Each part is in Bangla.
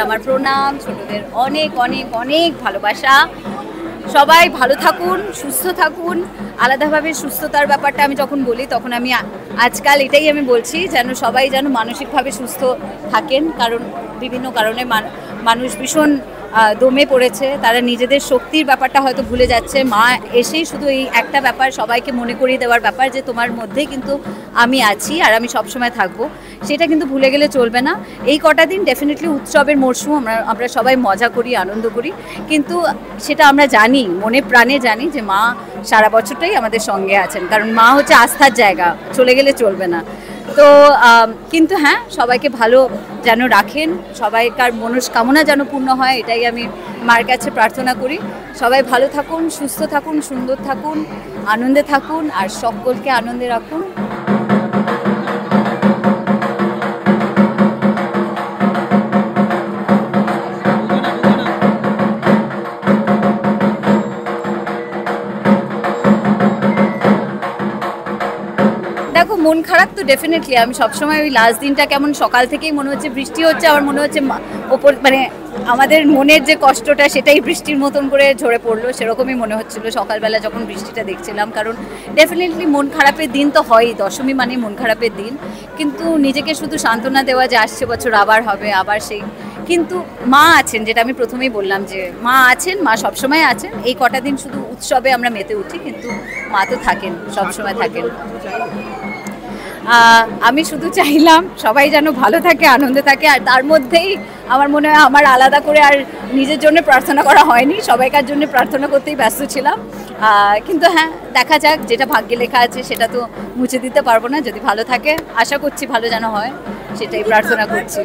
আমার প্রণাম, ছোটদের অনেক অনেক অনেক ভালোবাসা। সবাই ভালো থাকুন, সুস্থ থাকুন। আলাদাভাবে সুস্থতার ব্যাপারটা আমি যখন বলি তখন আমি আজকাল এটাই আমি বলছি যেন সবাই যেন মানসিকভাবে সুস্থ থাকেন, কারণ বিভিন্ন কারণে মানুষ ভীষণ দমে পড়েছে, তারা নিজেদের শক্তির ব্যাপারটা হয়তো ভুলে যাচ্ছে। মা এসেই শুধু এই একটা ব্যাপার সবাইকে মনে করিয়ে দেওয়ার ব্যাপার যে তোমার মধ্যেই কিন্তু আমি আছি আর আমি সবসময় থাকবো, সেটা কিন্তু ভুলে গেলে চলবে না। এই কটা দিন ডেফিনেটলি উৎসবের মরশুম, আমরা সবাই মজা করি, আনন্দ করি, কিন্তু সেটা আমরা জানি, মনে প্রাণে জানি যে মা সারা বছরটাই আমাদের সঙ্গে আছেন, কারণ মা হচ্ছে আস্থার জায়গা, চলে গেলে চলবে না। তো কিন্তু হ্যাঁ, সবাইকে ভালো যেন রাখেন, সবাইকার মনস্কামনা যেন পূর্ণ হয়, এটাই আমি মার কাছে প্রার্থনা করি। সবাই ভালো থাকুন, সুস্থ থাকুন, সুন্দর থাকুন, আনন্দে থাকুন আর সকলকে আনন্দে রাখুন। দেখো, মন খারাপ তো ডেফিনেটলি, আমি সবসময় ওই লাস্ট দিনটা কেমন সকাল থেকেই মনে হচ্ছে বৃষ্টি হচ্ছে, আমার মনে হচ্ছে ওপর মানে আমাদের মনের যে কষ্টটা সেটাই বৃষ্টির মতন করে ঝরে পড়লো, সেরকমই মনে হচ্ছিল সকালবেলা যখন বৃষ্টিটা দেখছিলাম। কারণ ডেফিনেটলি মন খারাপের দিন তো হয়ই, দশমী মানে মন খারাপের দিন, কিন্তু নিজেকে শুধু সান্ত্বনা দেওয়া যে আসছে বছর আবার হবে, আবার সেই, কিন্তু মা আছেন, যেটা আমি প্রথমেই বললাম যে মা আছেন, মা সবসময় আছেন। এই কটা দিন শুধু উৎসবে আমরা মেতে উঠি, কিন্তু মা তো থাকেন, সবসময় থাকেন। আমি শুধু চাইলাম সবাই যেন ভালো থাকে, আনন্দে থাকে, আর তার মধ্যেই আমার মনে হয় আমার আলাদা করে আর নিজের জন্য প্রার্থনা করা হয়নি, সবাইকার জন্য প্রার্থনা করতেই ব্যস্ত ছিলাম। কিন্তু হ্যাঁ, দেখা যাক, যেটা ভাগ্যে লেখা আছে সেটা তো মুছে দিতে পারবো না। যদি ভালো থাকে, আশা করছি ভালো যেন হয়, সেটাই প্রার্থনা করছি।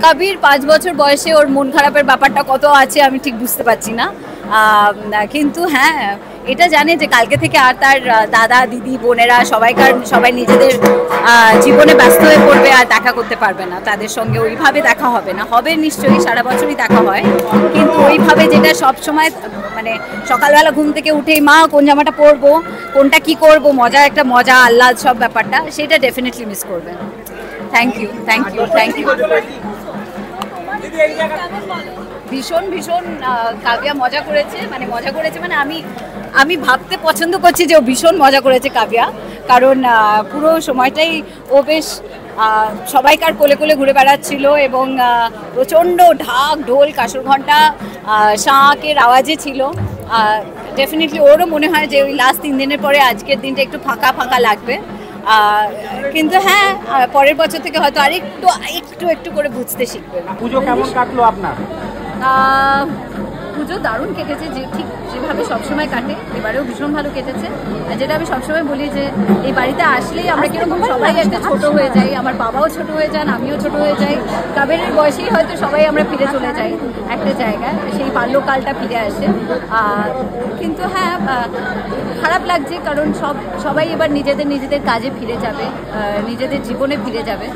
কবির 5 বছর বয়সে ওর মন খারাপের ব্যাপারটা কত আছে আমি ঠিক বুঝতে পারছি না, কিন্তু হ্যাঁ এটা জানে যে কালকে থেকে আর তার দাদা দিদি বোনেরা সবাই নিজেদের জীবনে ব্যস্ত হয়ে পড়বে, আর দেখা করতে পারবে না, তাদের সঙ্গে ওইভাবে দেখা হবে না। হবে নিশ্চয়ই, সারা বছরই দেখা হয়, কিন্তু ওইভাবে যেটা সব সময় মানে সকালবেলা ঘুম থেকে উঠেই মা কোন জামাটা পরবো, কোনটা কি করব, একটা মজা আহ্লাদ সব ব্যাপারটা, সেটা ডেফিনেটলি মিস করবে। Thank you, thank you, thank you. ভীষণ ভীষণ কাব্যা মজা করেছে, মানে আমি ভাবতে পছন্দ করছি যে ও ভীষণ মজা করেছে কাব্যা, কারণ পুরো সময়টাই ও বেশ সবাইকার কোলে কোলে ঘুরে বেড়াচ্ছিল, এবং প্রচণ্ড ঢাক ঢোল কাসর ঘণ্টা শাঁকের আওয়াজে ছিল। ডেফিনেটলি ওরও মনে হয় যে ওই লাস্ট 3 দিনের পরে আজকের দিনটা একটু ফাঁকা ফাঁকা লাগবে, কিন্তু হ্যাঁ পরের বছর থেকে হয়তো আর একটু করে বুঝতে শিখবে। পুজো কেমন কাটলো আপনার? পুজো দারুণ কেটেছে, ঠিক যেভাবে সবসময় কাটে, এবারেও ভীষণ ভালো কেটেছে। আর যেটা আমি সবসময় বলি যে এই বাড়িতে আসলেই আমরা কিরকম সবাই একটা ছোট হয়ে যাই, আমার বাবাও ছোট হয়ে যান, আমিও ছোট হয়ে যাই, কাবেরের বয়সেই হয়তো সবাই আমরা ফিরে চলে যাই একটা জায়গায়, সেই বাল্যকালটা ফিরে আসে। কিন্তু হ্যাঁ, খারাপ লাগছে, কারণ সবাই এবার নিজেদের কাজে ফিরে যাবে, নিজেদের জীবনে ফিরে যাবে,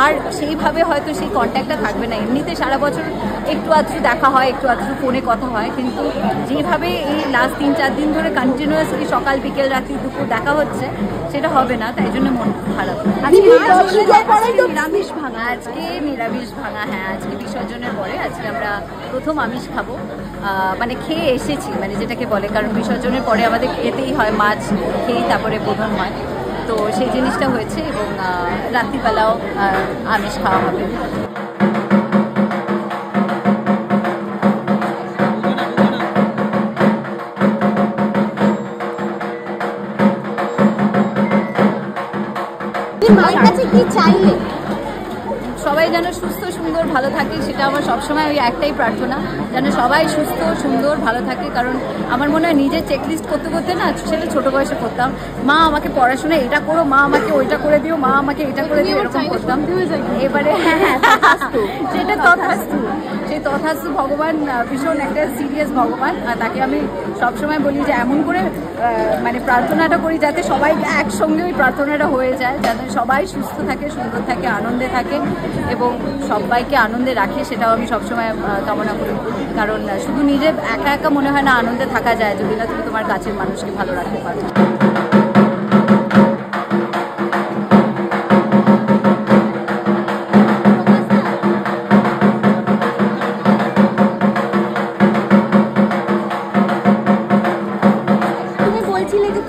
আর সেইভাবে হয়তো সেই কন্ট্যাক্টটা থাকবে না। এমনিতে সারা বছর একটু আধটু দেখা হয়, একটু আধটু ফোনে কথা হয়, কিন্তু যেভাবে এই লাস্ট 3-4 দিন ধরে কন্টিনিউয়াসলি সকাল বিকেল রাত্রি দুপুর দেখা হচ্ছে, সেটা হবে না, তাই জন্য মন খারাপ। আজকে নিরামিষ ভাঙা, হ্যাঁ আজকে বিসর্জনের পরে আজকে আমরা প্রথম আমিষ খাবো, মানে খেয়ে এসেছি, মানে যেটাকে বলে, কারণ বিসর্জনের পরে আমাদের খেতেই হয়, মাছ খেয়েই তারপরে বোধন হয়, তো সেই জিনিসটা হয়েছে, এবং রাত্রিবেলাও আমিষ খাওয়া হবে। মায়ের কাছে কি চাইলে? সবাই যেন সুস্থ সুন্দর ভালো থাকে, সেটা আমার সবসময় ওই একটাই প্রার্থনা, যেন সবাই সুস্থ সুন্দর ভালো থাকে। কারণ আমার মনে হয় নিজের চেকলিস্ট করতে করতে না, সেটা ছোটো বয়সে করতাম, মা আমাকে পড়াশোনা এটা করো, মা আমাকে ওইটা করে দিও, মা আমাকে এটা করে দিও, এরকম করতাম। এবারে সেটা তথাস্তু, সেই তথাস্তু ভগবান ভীষণ একটা সিরিয়াস ভগবান, তাকে আমি সবসময় বলি যে এমন করে মানে প্রার্থনাটা করি যাতে সবাই একসঙ্গে ওই প্রার্থনাটা হয়ে যায়, যাতে সবাই সুস্থ থাকে, সুন্দর থাকে, আনন্দে থাকে এবং সবাইকে আনন্দে রাখে, সেটাও আমি সবসময় কামনা করি। কারণ শুধু নিজে একা একা মনে হয় না আনন্দে থাকা যায় যদি না তুমি তোমার কাছের মানুষকে ভালো রাখতে পারো।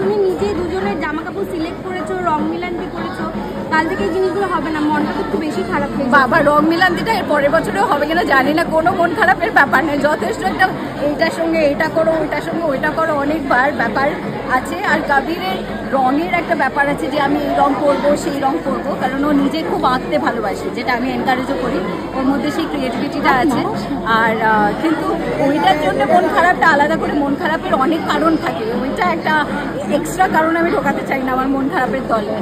তুমি নিজে দুজনের জামা কাপড় সিলেক্ট করেছো, রং মিলান্তি করেছো, কাল থেকে এই জিনিসগুলো হবে না, মনটা তো একটু বেশি খারাপ হয়ে যাবে। বাবা রং মিলান্তিটা এর পরের বছরেও হবে কিনা জানি না, কোনো মন খারাপের ব্যাপার নেই, যথেষ্ট একটা এইটার সঙ্গে এইটা করো, ওইটার সঙ্গে ওইটা করো, অনেকবার ব্যাপার আছে। আর কবিরের রঙের একটা ব্যাপার আছে যে আমি এই রং করবো সেই রং করবো, কারণ ও নিজে খুব আঁকতে ভালোবাসে, যেটা আমি এনকারেজও করি, ওর মধ্যে সেই ক্রিয়েটিভিটিটা আছে। আর কিন্তু ওইটার জন্য মন খারাপটা আলাদা করে, মন খারাপের অনেক কারণ থাকে, ওইটা একটা এক্সট্রা কারণ আমি ঢোকাতে চাই না আমার মন খারাপের দলে।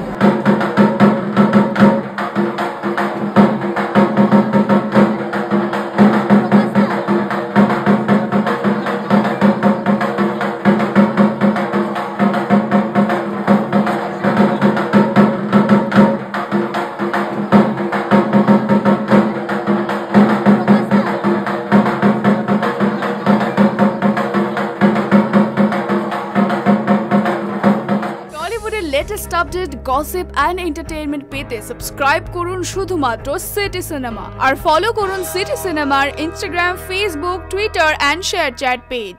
Latest update, gossip and entertainment পেতে সাবস্ক্রাইব করুন শুধুমাত্র সিটি সিনেমা, আর ফলো করুন সিটি সিনেমার Instagram, Facebook, Twitter and share chat page.